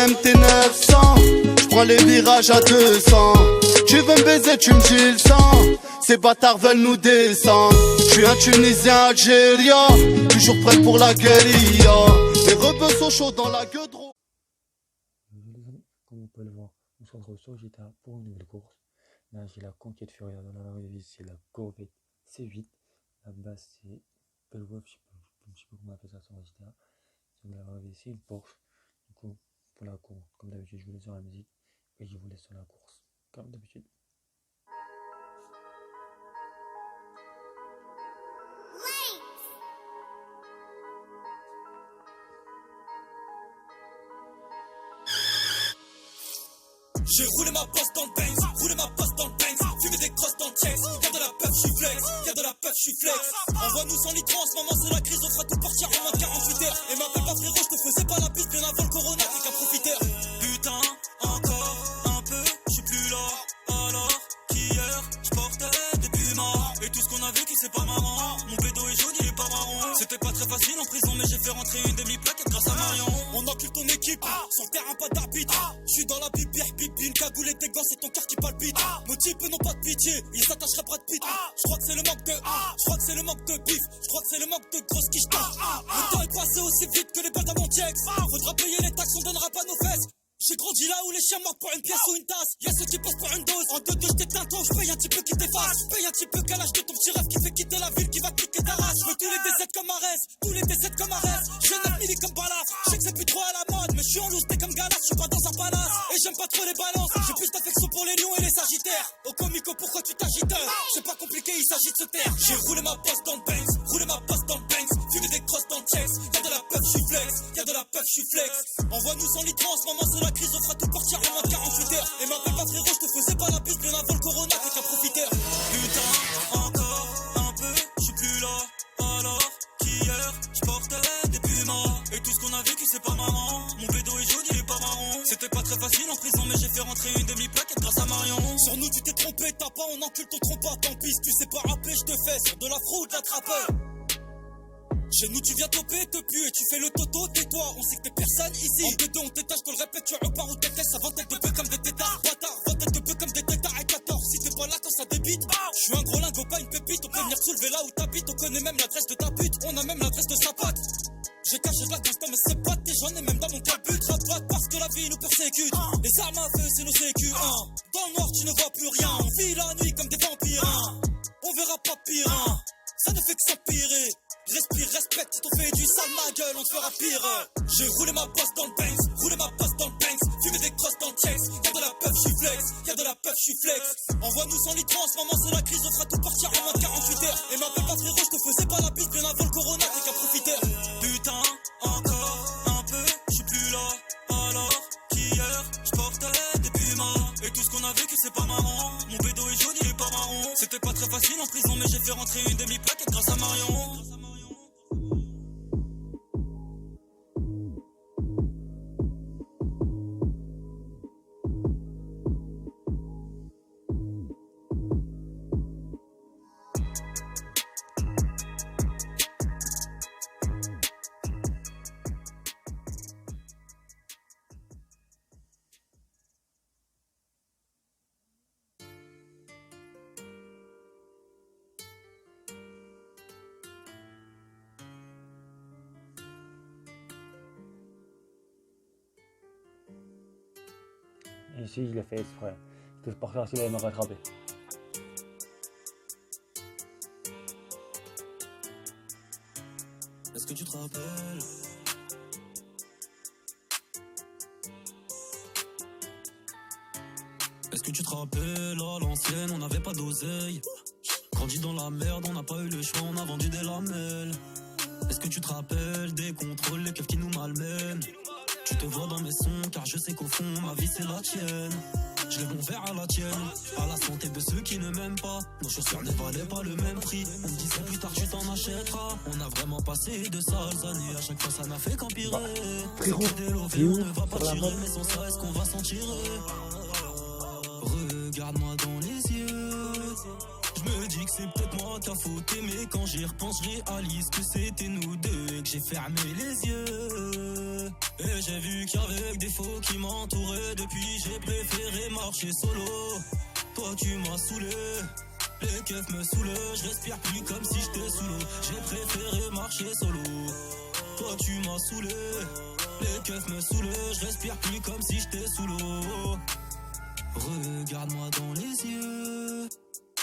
MT 900. J'prends les virages à 200. Tu veux me baiser, tu me dis le sang. Ces bâtards veulent nous descendre. J'suis un Tunisien algérien, toujours prêt pour la guérilla. Les rebeux sont chauds dans la gueule. Comme on peut le voir, on se retrouve sur GTA pour une nouvelle course. Là j'ai la Conquête Furia, dans la vraie vie c'est la Corvette C8. La base c'est Pelwolf, je sais pas comment on appelle ça sur GTA. Dans la vraie vie c'est une Porsche. Du coup, pour la course, comme d'habitude je vous laisse sur la musique et je vous laisse sur la course, comme d'habitude. J'ai roulé ma bosse dans le Benz, roulé ma bosse dans le Benz, fumé des crosses dans le chest, y'a de la puff, j'suis flex, y'a de la puff, j'suis flex. Envoie-nous 100 litres en ce moment, c'est la crise, on fera tout partir en moins de 48 heures. Et m'appelle pas frérot, j'te faisais pas la piste bien avant le corona, t'es qu'un profiteur. Putain, encore un peu, j'suis plus là, alors qu'hier, j'portais des pumas. Et tout ce qu'on a vécu c'est pas marrant, mon bédo est jaune, il est pas marron. C'était pas très facile en prison, mais j'ai fait rentrer une demi-plaquette grâce à Marion. On encule ton équipe, sur le terrain pas d'arbitre. J'suis dans la bibière, une cagoule et des gants, c'est ton cœur qui palpite. Nos types n'ont pas de pitié, ils s'attacheraient Brad Pitt. J'crois que c'est le manque de j'crois que c'est le manque de bif, j'crois que c'est le manque de grosse quiche. Le temps est passé aussi vite que les balles dans mon T-X. Faudra payer les taxes, on donnera pas nos fesses. J'ai grandi là où les chiens mordent pour une pièce ou une tasse. Y'a ceux qui posent pour une dose. En 2-2 j't'éteins toi, j'paye un petit peu qui t'efface. J'paye un petit peu qu'à l'âge de ton petit rêve qui fait quitter la ville, qui va cliquer ta race. J'veux tous les décès comme Arès, tous les décès comme Arès. J'ai 9 milli comme Balaf, j'sais que c'est plus trop à la mode. Mais j'suis en loose, t'es comme Galas, j'suis pas dans un palace. Et j'aime pas trop les balances, j'ai plus d'affection pour les lions et les sagittaires. Au comico pourquoi tu t'agites? C'est pas compliqué, il s'agit de se taire. J'ai roulé ma bosse dans le Benz, roulé ma bosse dans le Benz. Fumé des crosses dans le chest, y'a de la puff, j'suis flex, y'a de la puff, j'suis flex. Envoie-nous 100 litres en ce moment, c'est la crise, on fera tout partir en moins de 48 heures. Et m'appelle pas frérot, j'te faisais pas la piste bien avant le corona, t'es qu'un profiteur. Putain, encore un peu, j'suis plus là, alors qu'hier, j'portais des pumas. Et tout ce qu'on a vécu c'est pas marrant, mon bédo est jaune, il est pas marron. C'était pas très facile en prison, mais j'ai fait rentrer une demi-plaquette grâce à Marion. Sur nous tu t'es trompé, t'as pas, on encule ton trompe pas, tant pis. Si tu sais pas rapper, j'te fais sur de la fraude, la trappeur. Chez nous tu viens toper, te puer et tu fais le toto, tais-toi, on sait que t'es personne ici. En deux on t'étage, je te le répète, tu repars où t'es ça vend tête de peu comme des tétards. Bâtard, vend tête de peu comme des tétards et 14. Si t'es pas là quand ça débite, je suis un gros lingot, pas une pépite. On peut venir soulever là où t'habites, on connaît même l'adresse de ta pute. On a même l'adresse de sa pote. J'ai caché de la constant mais c'est pas tes j'en ai même dans mon calbut. Rabat parce que la vie nous persécute. Les armes à feu c'est nos sécu. Dans le noir tu ne vois plus rien. On vit la nuit comme des vampires. On verra pas pire. Ça ne fait que s'empirer. Respire, respecte, si t'en fais du sale ma gueule, on te fera pire. J'ai roulé ma bosse dans le Benz, roulé ma bosse dans le Benz. Fumé des crosses dans le chest, y'a de la puff, j'suis flex, y'a de la puff, j'suis flex. Envoie-nous 100 litres en ce moment, c'est la crise, on fera tout partir en moins de 48 heures. Et m'appelle pas frérot, j'te faisais pas la piste bien avant le corona, t'es qu'un profiteur. Putain, encore un peu, j'suis plus là, alors qu'hier, j'portais des pumas. Et tout ce qu'on a vécu c'est pas marrant, mon bédo est jaune, il est pas marron. C'était pas très facile en prison, mais j'ai fait rentrer une demi-plaquette grâce à Marion. Et ici je l'ai fait exprès, parce que par faire s'il allait me rattraper. Est-ce que tu te rappelles? Est-ce que tu te rappelles, à l'ancienne, on n'avait pas d'oseille. Grandi dans la merde, on n'a pas eu le choix, on a vendu des lamelles. Est-ce que tu te rappelles des contrôles, les keufs qui nous malmènent? Tu te vois dans mes sons, car je sais qu'au fond, ma vie c'est la tienne. Je lève mon verre à la tienne, à la santé de ceux qui ne m'aiment pas. Nos chaussures ne valaient pas le même prix. On me disait plus tard tu t'en achèteras. On a vraiment passé de sales années, à chaque fois ça n'a fait qu'empirer. Frérot, on ne va pas tirer, mais sans ça est-ce qu'on va s'en tirer? Regarde-moi dans les yeux. Je me dis que c'est peut-être moi ta faute, mais quand j'y repense, je réalise que c'était nous deux et que j'ai fermé les yeux. Et j'ai vu qu'avec des faux qui m'entouraient, depuis j'ai préféré marcher solo. Toi tu m'as saoulé, les keufs me saoulent, je respire plus comme si j'étais sous l'eau. J'ai préféré marcher solo. Toi tu m'as saoulé, les keufs me saoulent, je respire plus comme si j'étais sous l'eau. Regarde-moi dans les yeux.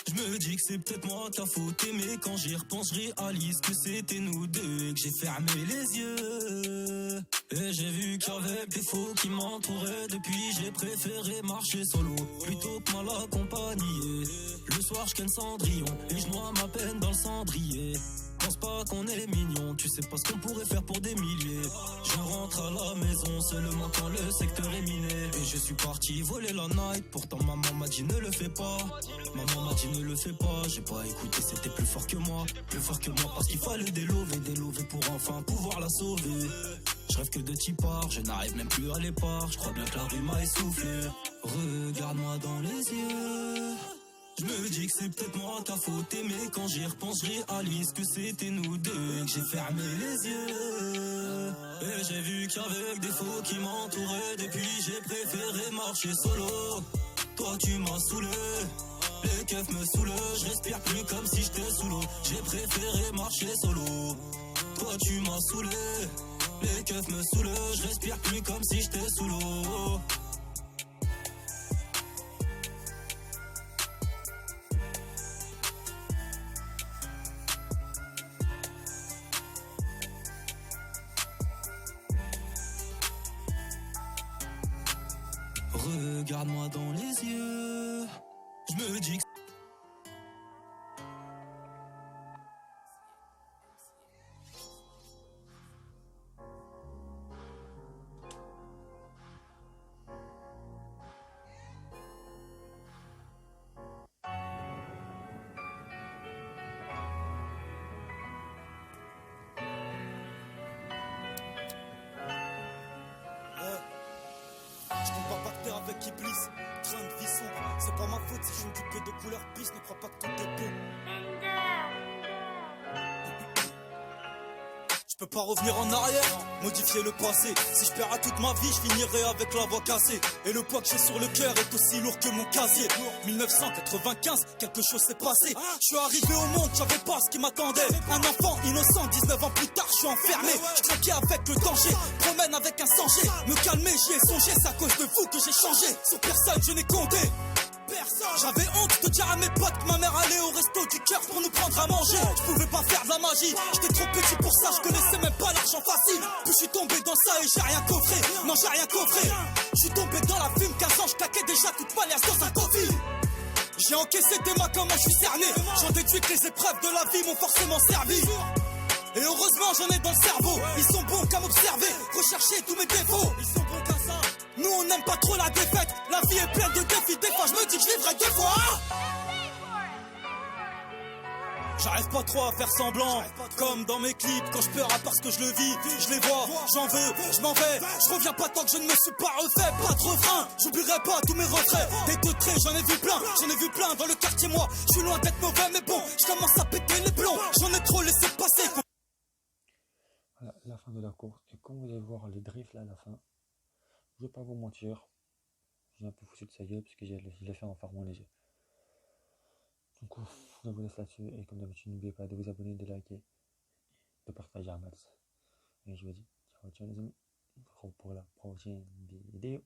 Je me dis que c'est peut-être moi qui a fauté, mais quand j'y repense, je réalise que c'était nous deux et que j'ai fermé les yeux. Et j'ai vu qu'avec des faux qui m'entouraient, depuis j'ai préféré marcher solo plutôt que mal accompagné. Le soir, je ken Cendrillon et je noie ma peine dans le cendrier. Pense pas qu'on est mignon, tu sais pas ce qu'on pourrait faire pour des milliers. Je rentre à la maison seulement quand le secteur est miné. Et je suis parti voler la night, pourtant maman m'a dit ne le fais pas. Maman m'a dit ne le fais pas, j'ai pas écouté, c'était plus fort que moi. Plus fort que moi parce qu'il fallait délover pour enfin pouvoir la sauver. Je rêve que de t'y part, je n'arrive même plus à l'épargne. Je crois bien que la rue m'a essoufflé. Regarde-moi dans les yeux. Je me dis que c'est peut-être moi qui a fauté, mais quand j'y repense, je réalise que c'était nous deux et que j'ai fermé les yeux. Et j'ai vu qu'avec des faux qui m'entouraient, depuis j'ai préféré marcher solo. Toi tu m'as saoulé, les keufs me saoulent, je respire plus comme si j'étais sous l'eau. J'ai préféré marcher solo. Toi tu m'as saoulé, les keufs me saoulent, je respire plus comme si j'étais sous l'eau. Regarde-moi dans les yeux. Je me dis que je compte pas pacter avec Iblis, train de vie sombre. C'est pas ma faute si je suis une de couleur pisse. Ne crois pas que tout est beau. Je peux pas revenir en arrière, modifier le passé. Si je perds à toute ma vie, je finirai avec la voix cassée. Et le poids que j'ai sur le cœur est aussi lourd que mon casier. 1995, quelque chose s'est passé. Je suis arrivé au monde, j'avais pas ce qui m'attendait. Un enfant innocent, 19 ans plus tard, je suis enfermé. Je traquais avec le danger, promène avec un sanger. Me calmer, j'y ai songé, c'est à cause de vous que j'ai changé. Sur personne, je n'ai compté. J'avais honte de dire à mes potes que ma mère allait au resto du cœur pour nous prendre à manger. Je pouvais pas faire de la magie, j'étais trop petit pour ça, je connaissais même pas l'argent facile. Puis je suis tombé dans ça et j'ai rien coffré. Non, j'ai rien coffré. Je suis tombé dans la fume, 15 ans, je claquais déjà toute ma liasse dans un coffee. J'ai encaissé des mains comment je suis cerné. J'en déduis que les épreuves de la vie m'ont forcément servi. Et heureusement j'en ai dans le cerveau. Ils sont bons qu'à m'observer, rechercher tous mes défauts. Ils sont bons qu'à ça. Nous on n'aime pas trop la défaite. La vie est pleine de défis, des fois je me dis que je vivrai deux fois. J'arrive pas trop à faire semblant, comme dans mes clips. Quand je pleure parce que je le vis, je les vois, j'en veux, je m'en vais. Je reviens pas tant que je ne me suis pas refait. Pas de refrain, j'oublierai pas tous mes retraits. Des deux traits, j'en ai vu plein dans le quartier moi. Je suis loin d'être mauvais mais bon, je commence à péter les plombs. J'en ai trop laissé passer. Voilà, la fin de la course. Et comme vous allez voir les drifts là à la fin, je vais pas vous mentir, j'ai un peu foutu de sa gueule parce que je l'ai fait en fermant les yeux. Du coup, je vous laisse là-dessus et comme d'habitude, n'oubliez pas de vous abonner, de liker, de partager un max. Et je vous dis ciao ciao les amis, pour la prochaine vidéo.